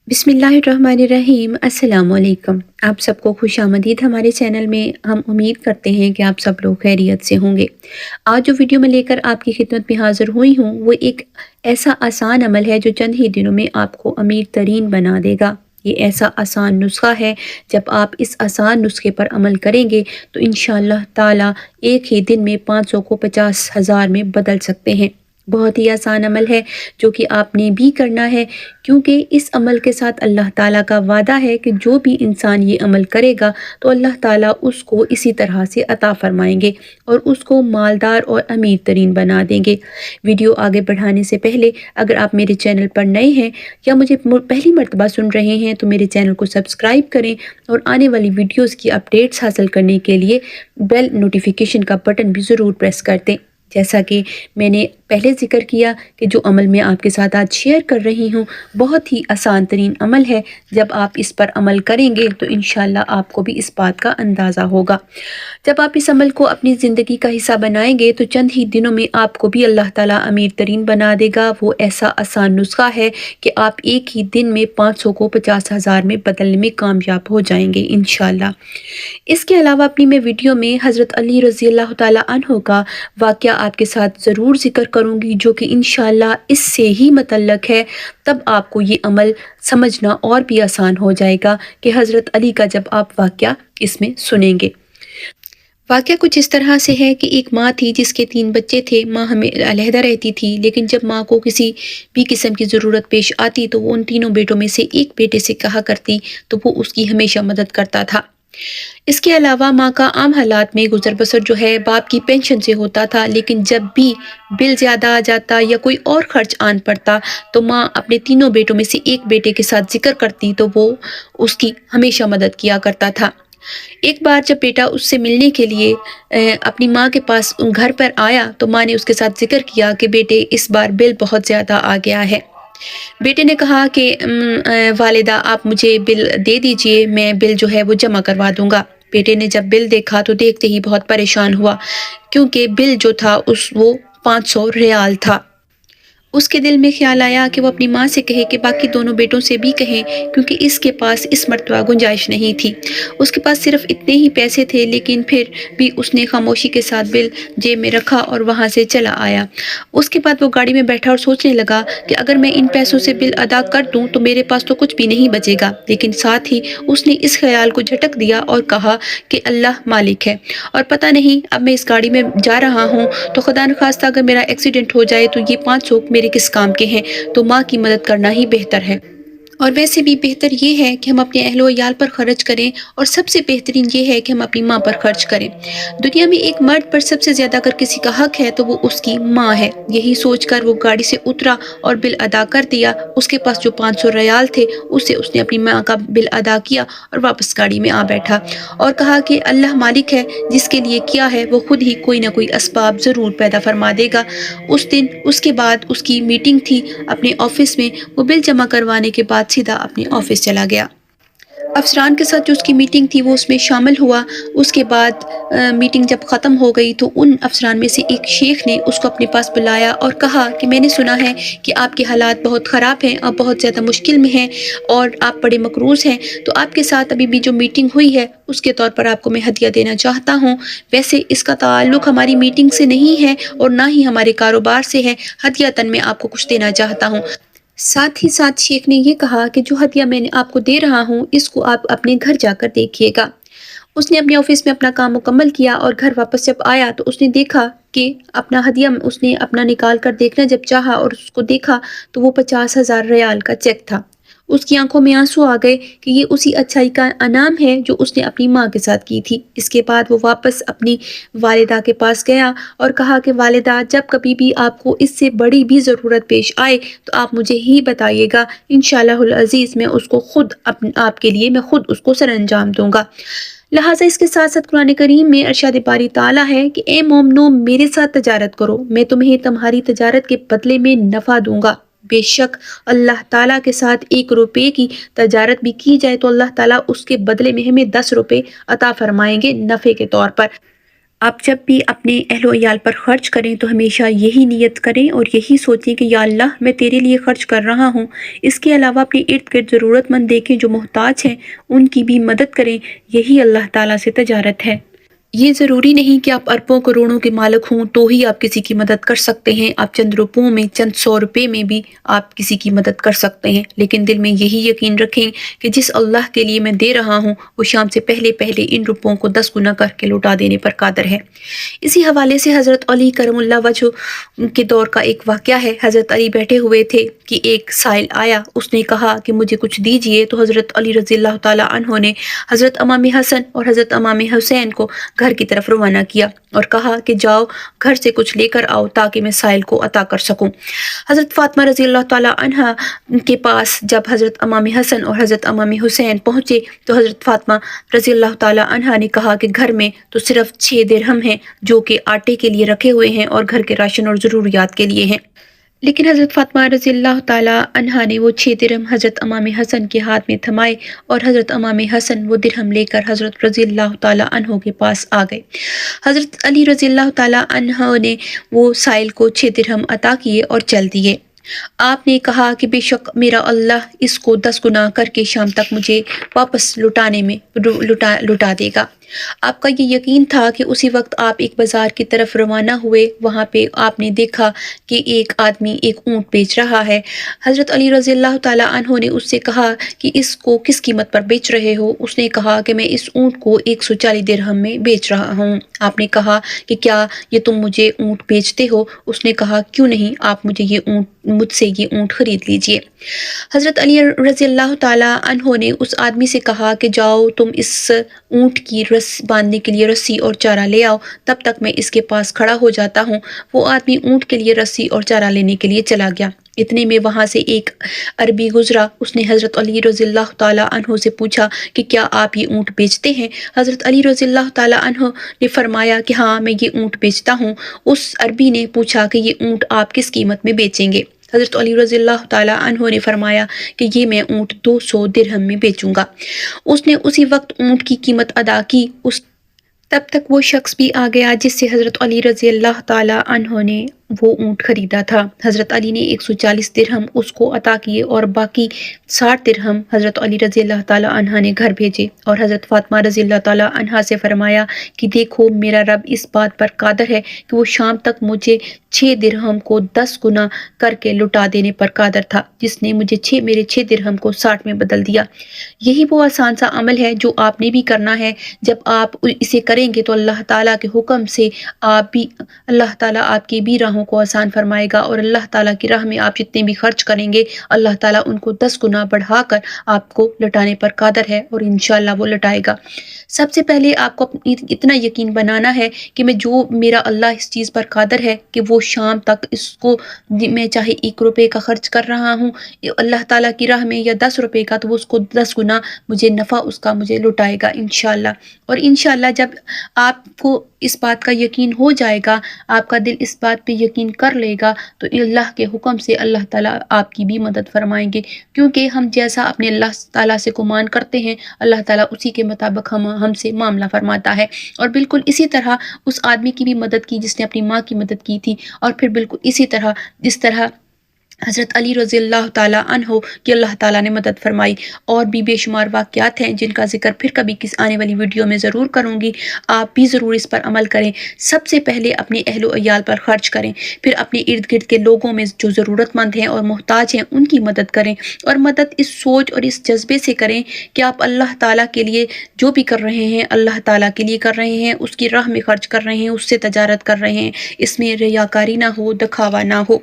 बिस्मिल्लाहिर्रहमानिर्रहीम। अस्सलाम वालेकुम। आप सबको खुशामदीद हमारे चैनल में। हम उम्मीद करते हैं कि आप सब लोग खैरियत से होंगे। आज जो वीडियो मैं लेकर आपकी खिदमत में हाज़िर हुई हूँ वो एक ऐसा आसान अमल है जो चंद ही दिनों में आपको अमीर तरीन बना देगा। ये ऐसा आसान नुस्खा है, जब आप इस आसान नुस्खे पर अमल करेंगे तो इंशाअल्लाह ताला एक ही दिन में 500 को 50,000 में बदल सकते हैं। बहुत ही आसान अमल है जो कि आपने भी करना है, क्योंकि इस अमल के साथ अल्लाह ताला का वादा है कि जो भी इंसान ये अमल करेगा तो अल्लाह ताला उसको इसी तरह से अता फरमाएंगे और उसको मालदार और अमीर तरीन बना देंगे। वीडियो आगे बढ़ाने से पहले अगर आप मेरे चैनल पर नए हैं या मुझे पहली मर्तबा सुन रहे हैं तो मेरे चैनल को सब्सक्राइब करें और आने वाली वीडियोज़ की अपडेट्स हासिल करने के लिए बेल नोटिफिकेशन का बटन भी ज़रूर प्रेस कर दें। जैसा कि मैंने पहले ज़िक्र किया कि जो अमल मैं आपके साथ आज शेयर कर रही हूँ बहुत ही आसान तरीन अमल है। जब आप इस पर अमल करेंगे तो इंशाल्लाह आपको भी इस बात का अंदाज़ा होगा। जब आप इस अमल को अपनी ज़िंदगी का हिस्सा बनाएंगे तो चंद ही दिनों में आपको भी अल्लाह ताला अमीर तरीन बना देगा। वो ऐसा आसान नुस्खा है कि आप एक ही दिन में 500 को 50,000 में बदलने में कामयाब हो जाएंगे इंशाल्लाह। इसके अलावा अपनी मैं वीडियो में हज़रत अली रज़ी अल्लाह ताला अन्हो का वाक़या आपके साथ ज़रूर ज़िक्र करूँगी, जो कि इंशाअल्लाह इससे ही मुतल्लक़ है। तब आपको ये अमल समझना और भी आसान हो जाएगा कि हज़रत अली का जब आप वाक़या इसमें सुनेंगे। वाक़या कुछ इस तरह से है कि एक माँ थी जिसके 3 बच्चे थे। माँ हमें अलहदा रहती थी, लेकिन जब माँ को किसी भी किस्म की ज़रूरत पेश आती तो वो उन तीनों बेटों में से एक बेटे से कहा करती तो वो उसकी हमेशा मदद करता था। इसके अलावा माँ का आम हालात में गुजर बसर जो है बाप की पेंशन से होता था, लेकिन जब भी बिल ज़्यादा आ जाता या कोई और खर्च आन पड़ता तो माँ अपने तीनों बेटों में से एक बेटे के साथ जिक्र करती तो वो उसकी हमेशा मदद किया करता था। एक बार जब बेटा उससे मिलने के लिए अपनी माँ के पास घर पर आया तो माँ ने उसके साथ जिक्र किया कि बेटे इस बार बिल बहुत ज़्यादा आ गया है। बेटे ने कहा कि वालिदा आप मुझे बिल दे दीजिए, मैं बिल जो है वो जमा करवा दूंगा। बेटे ने जब बिल देखा तो देखते ही बहुत परेशान हुआ, क्योंकि बिल जो था उस वो 500 रियाल था। उसके दिल में ख्याल आया कि वो अपनी माँ से कहे कि बाकी दोनों बेटों से भी कहें, क्योंकि इसके पास इस मर्तबा गुंजाइश नहीं थी। उसके पास सिर्फ इतने ही पैसे थे, लेकिन फिर भी उसने खामोशी के साथ बिल जेब में रखा और वहाँ से चला आया। उसके बाद वो गाड़ी में बैठा और सोचने लगा कि अगर मैं इन पैसों से बिल अदा कर दूँ तो मेरे पास तो कुछ भी नहीं बचेगा। लेकिन साथ ही उसने इस ख्याल को झटक दिया और कहा कि अल्लाह मालिक है और पता नहीं अब मैं इस गाड़ी में जा रहा हूँ तो खुदा न खास्ता अगर मेरा एक्सीडेंट हो जाए तो ये 500 मेरे किस काम के हैं, तो माँ की मदद करना ही बेहतर है। और वैसे भी बेहतर ये है कि हम अपने अहलो याल पर खर्च करें, और सबसे बेहतरीन ये है कि हम अपनी माँ पर खर्च करें। दुनिया में एक मर्द पर सबसे ज़्यादा अगर किसी का हक है तो वो उसकी माँ है। यही सोचकर वो गाड़ी से उतरा और बिल अदा कर दिया। उसके पास जो 500 रियाल थे उससे उसने अपनी माँ का बिल अदा किया और वापस गाड़ी में आ बैठा और कहा कि अल्लाह मालिक है, जिसके लिए किया है वो खुद ही कोई ना कोई असबाब ज़रूर पैदा फरमा देगा। उस दिन उसके बाद उसकी मीटिंग थी अपने ऑफिस में। वो बिल जमा करवाने के बाद सीधा अपने ऑफिस चला गया। अफसरान के साथ जो उसकी मीटिंग थी वो उसमें शामिल हुआ। उसके बाद मीटिंग जब ख़त्म हो गई तो उन अफसरान में से एक शेख ने उसको अपने पास बुलाया और कहा कि मैंने सुना है कि आपके हालात बहुत ख़राब हैं, आप बहुत ज़्यादा मुश्किल में हैं और आप बड़े मकरूज़ हैं, तो आपके साथ अभी भी जो मीटिंग हुई है उसके तौर पर आपको मैं हदिया देना चाहता हूँ। वैसे इसका ताल्लुक़ हमारी मीटिंग से नहीं है और ना ही हमारे कारोबार से है, हदियतन मैं आपको कुछ देना चाहता हूँ। साथ ही साथ शेख ने ये कहा कि जो हदिया मैंने आपको दे रहा हूँ इसको आप अपने घर जाकर देखिएगा। उसने अपने ऑफिस में अपना काम मुकम्मल किया और घर वापस जब आया तो उसने देखा कि अपना हदिया उसने अपना निकाल कर देखना जब चाहा और उसको देखा तो वो 50,000 रियाल का चेक था। उसकी आंखों में आंसू आ गए कि ये उसी अच्छाई का अनाम है जो उसने अपनी माँ के साथ की थी। इसके बाद वो वापस अपनी वालिदा के पास गया और कहा कि वालिदा, जब कभी भी आपको इससे बड़ी भी ज़रूरत पेश आए तो आप मुझे ही बताइएगा, इंशाअल्लाहुल अज़ीज़ मैं उसको खुद आपके लिए मैं खुद उसको सरअंजाम दूंगा। लिहाजा इसके साथ साथ कुरान करीम में इरशाद बारी ताला है कि ए मोमनो, मेरे साथ तजारत करो, मैं तुम्हें तुम्हारी तजारत के बदले में नफ़ा दूंगा। बेशक अल्लाह ताला के साथ 1 रुपये की तजारत भी की जाए तो अल्लाह ताला उसके बदले में हमें 10 रुपये अता फरमाएंगे नफ़े के तौर पर। آپ جب بھی اپنے اہل و عیال پر خرچ کریں تو ہمیشہ یہی نیت کریں اور یہی سوچیں کہ یا اللہ میں تیرے لیے خرچ کر رہا ہوں۔ اس کے علاوہ اپنے ارد گرد ضرورت مند دیکھیں جو محتاج ہیں، ان کی بھی مدد کریں، یہی اللہ تعالیٰ سے تجارت ہے۔ یہ ضروری نہیں کہ آپ اربوں کروڑوں کے مالک ہوں تو ہی آپ کسی کی مدد کر سکتے ہیں۔ آپ چند روپوں میں، چند 100 روپے میں بھی آپ کسی کی مدد کر سکتے ہیں، لیکن دل میں یہی یقین رکھیں کہ جس اللہ کے لیے میں دے رہا ہوں وہ شام سے پہلے پہلے ان روپوں کو 10 گنا کر کے لوٹا دینے پر قادر ہے۔ اسی حوالے سے حضرت علی کرم اللہ وجہ کے دور کا ایک واقعہ ہے۔ حضرت علی بیٹھے ہوئے تھے کہ ایک سائل آیا، اس نے کہا کہ مجھے کچھ دیجئے، تو حضرت علی رضی اللہ تعالیٰ عنہ نے حضرت امام حسن اور حضرت امام حسین کو گھر کی طرف روانہ کیا اور کہا کہ جاؤ گھر سے کچھ لے کر آؤ تاکہ میں سائل کو عطا کر سکوں۔ حضرت فاطمہ رضی اللہ تعالیٰ عنہ کے پاس جب حضرت امام حسن اور حضرت امام حسین پہنچے تو حضرت فاطمہ رضی اللہ تعالیٰ عنہ نے کہا کہ گھر میں تو صرف 6 درہم ہیں جو کہ آٹے کے لیے رکھے ہوئے ہیں اور گھر کے راشن اور ضروریات کے لیے ہیں۔ لیکن حضرت فاطمہ رضی اللہ تعالیٰ عنہا نے وہ 6 درہم حضرت امام حسن کے ہاتھ میں تھمائے اور حضرت امام حسن وہ درہم لے کر حضرت رضی اللہ تعالیٰ عنہ کے پاس آ گئے۔ حضرت علی رضی اللہ تعالیٰ عنہ نے وہ سائل کو 6 درہم عطا کیے اور چل دیے۔ آپ نے کہا کہ بے شک میرا اللہ اس کو 10 گنا کر کے شام تک مجھے واپس لٹا دے گا۔ آپ کا یہ یقین تھا کہ اسی وقت آپ ایک بازار کی طرف روانہ ہوئے، وہاں پہ آپ نے دیکھا کہ ایک آدمی ایک اونٹ بیچ رہا ہے۔ حضرت علی رضی اللہ تعالیٰ عنہ نے اس سے کہا کہ اس کو کس قیمت پر بیچ رہے ہو؟ اس نے کہا کہ میں اس اونٹ کو 140 درہم میں بیچ رہا ہوں۔ آپ نے کہا کہ کیا یہ تم مجھے اونٹ بیچتے ہو؟ اس نے کہا کیوں نہیں، آپ مجھ سے یہ اونٹ خرید لیجئے۔ حضرت علی رضی اللہ تعالیٰ عنہ نے اس آدمی سے کہا کہ جاؤ تم اس اونٹ کی باندھنے کے لیے رسی اور چارہ لے آؤ، تب تک میں اس کے پاس کھڑا ہو جاتا ہوں۔ وہ آدمی اونٹ کے لیے رسی اور چارہ لینے کے لیے چلا گیا۔ اتنے میں وہاں سے ایک عربی گزرا، اس نے حضرت علی رضی اللہ تعالیٰ عنہ سے پوچھا کہ کیا آپ یہ اونٹ بیچتے ہیں؟ حضرت علی رضی اللہ تعالیٰ عنہ نے فرمایا کہ ہاں میں یہ اونٹ بیچتا ہوں۔ اس عربی نے پوچھا کہ یہ اونٹ آپ کس قیمت میں بیچیں گے؟ حضرت علی رضی اللہ تعالیٰ عنہ نے فرمایا کہ یہ میں اونٹ 200 درہم میں بیچوں گا۔ اس نے اسی وقت اونٹ کی قیمت ادا کی۔ تب تک وہ شخص بھی آ گیا جس سے حضرت علی رضی اللہ تعالیٰ عنہ نے وہ اونٹ خریدا تھا۔ حضرت علی نے 140 درہم اس کو عطا کیے اور باقی 60 درہم حضرت علی رضی اللہ تعالیٰ عنہ نے گھر بھیجے اور حضرت فاطمہ رضی اللہ تعالیٰ عنہ سے فرمایا کہ دیکھو میرا رب اس بات پر قادر ہے کہ وہ شام تک مجھے 6 درہم کو 10 گنا کر کے لٹا دینے پر قادر تھا، جس نے مجھے میرے 6 درہم کو 60 میں بدل دیا۔ یہی وہ آسان سا عمل ہے جو آپ نے بھی کرنا ہے۔ جب آپ اسے کریں گے تو اللہ تعالیٰ کے حکم سے اللہ تعالیٰ آپ کی بھی راہوں کو آسان فرمائے گا، اور اللہ تعالیٰ کی راہ میں آپ جتنے بھی خرچ کریں گے اللہ تعالیٰ ان کو 10 گنا بڑھا کر آپ کو لٹانے پر قادر ہے، اور انشاءاللہ وہ لٹائے گا۔ سب سے پہلے آپ کو اتنا یقین بنانا ہے کہ میرا اللہ اس چیز پر قادر ہے کہ وہ شام تک اس کو میں چاہے 1 روپے کا خرچ کر رہا ہوں اللہ تعالیٰ کی راہ میں یا 10 روپے کا، تو وہ اس کو 10 گنا مجھے نفع اس کا مجھے لٹائے گا انشاءاللہ۔ اور انشاءاللہ جب آپ کو اس بات کا یقین ہو جائے گا، آپ کا دل اس بات پہ یقین کر لے گا، تو اللہ کے حکم سے اللہ تعالیٰ آپ کی بھی مدد فرمائیں گے، کیونکہ ہم جیسا اپنے اللہ تعالیٰ سے گمان کرتے ہیں اللہ تعالیٰ اسی کے مطابق ہم سے معاملہ فرماتا ہے۔ اور بالکل اسی طرح اس آدمی کی بھی مدد کی جس نے اپنی ماں کی مدد کی تھی، اور پھر بالکل اسی طرح جس طرح حضرت علی رضی اللہ تعالیٰ عنہ کی اللہ تعالیٰ نے مدد فرمائی۔ اور بھی بے شمار واقعات ہیں جن کا ذکر پھر کبھی آنے والی ویڈیو میں ضرور کروں گی، آپ بھی ضرور اس پر عمل کریں۔ سب سے پہلے اپنے اہل و عیال پر خرچ کریں، پھر اپنے ارد گرد کے لوگوں میں جو ضرورت مند ہیں اور محتاج ہیں ان کی مدد کریں، اور مدد اس سوچ اور اس جذبے سے کریں کہ آپ اللہ تعالیٰ کے لیے جو بھی کر رہے ہیں اللہ تعالیٰ کے لیے کر رہے ہیں، اس کی راہ میں خرچ کر رہے ہیں، اس سے تجارت کر رہے ہیں، اس میں ریاکاری نہ ہو، دکھاوا نہ ہو۔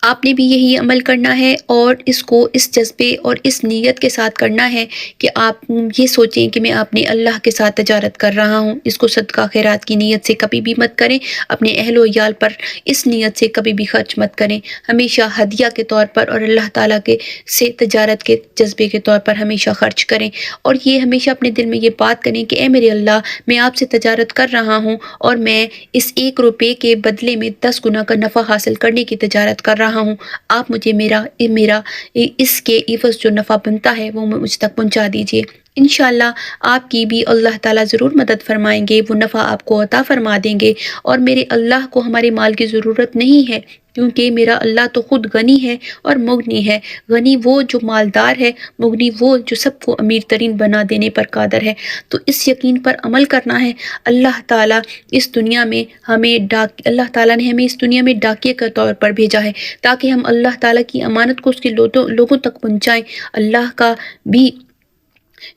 آپ نے بھی یہی عمل کرنا ہے، اور اس کو اس جذبے اور اس نیت کے ساتھ کرنا ہے کہ آپ یہ سوچیں کہ میں اپنے اللہ کے ساتھ تجارت کر رہا ہوں۔ اس کو صدقہ خیرات کی نیت سے کبھی بھی مت کریں، اپنے اہل و عیال پر اس نیت سے کبھی بھی خرچ مت کریں، ہمیشہ ہدیہ کے طور پر اور اللہ تعالیٰ سے تجارت کے جذبے کے طور پر ہمیشہ خرچ کریں، اور یہ ہمیشہ اپنے دل میں یہ بات کریں کہ اے میرے اللہ، میں آپ سے تجارت کر رہا ہوں اور میں اس 1 روپے کے بدلے میں 10 گنا کا نفع حاصل کرنے کی تجارت کر رہا ہوں۔ آپ مجھے میرا اس کے عوض جو نفع بنتا ہے وہ مجھ تک پہنچا دیجئے۔ इंशाअल्लाह आपकी भी अल्लाह ताला ज़रूर मदद फ़रमाएँगे, वो नफ़ा आपको अता फ़रमा देंगे। और मेरे अल्लाह को हमारे माल की ज़रूरत नहीं है, क्योंकि मेरा अल्लाह तो ख़ुद गनी है और मुग़नी है। गनी वो जो मालदार है, मुग़नी वो जो सबको अमीर तरीन बना देने पर क़ादिर है। तो इस यकीन पर अमल करना है। अल्लाह ताला इस दुनिया में हमें अल्लाह ताला ने हमें इस दुनिया में डाकिए के तौर पर भेजा है, ताकि हम अल्लाह ताला की अमानत को उसके लोगों तक पहुँचाएँ। अल्लाह का भी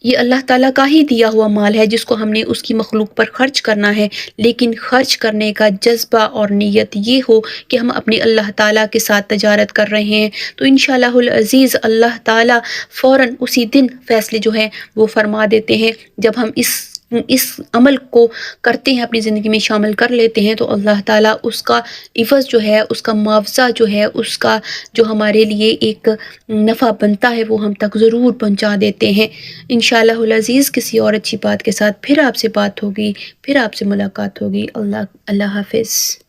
ये अल्लाह ताला का ही दिया हुआ माल है, जिसको हमने उसकी मखलूक पर ख़र्च करना है। लेकिन ख़र्च करने का जज़्बा और नीयत ये हो कि हम अपने अल्लाह ताला के साथ तजारत कर रहे हैं। तो इंशाअल्लाहुल अज़ीज़ अल्लाह ताला फ़ौरन उसी दिन फ़ैसले जो हैं वो फ़रमा देते हैं। जब हम इस अमल को करते हैं, अपनी ज़िंदगी में शामिल कर लेते हैं, तो अल्लाह ताला उसका इवज़ जो है, उसका मुआवज़ा जो है, उसका जो हमारे लिए एक नफ़ा बनता है, वो हम तक ज़रूर पहुँचा देते हैं। इंशाअल्लाहुल अज़ीज़ किसी और अच्छी बात के साथ फिर आपसे बात होगी, फिर आपसे मुलाकात होगी। अल्लाह हाफ़िज़।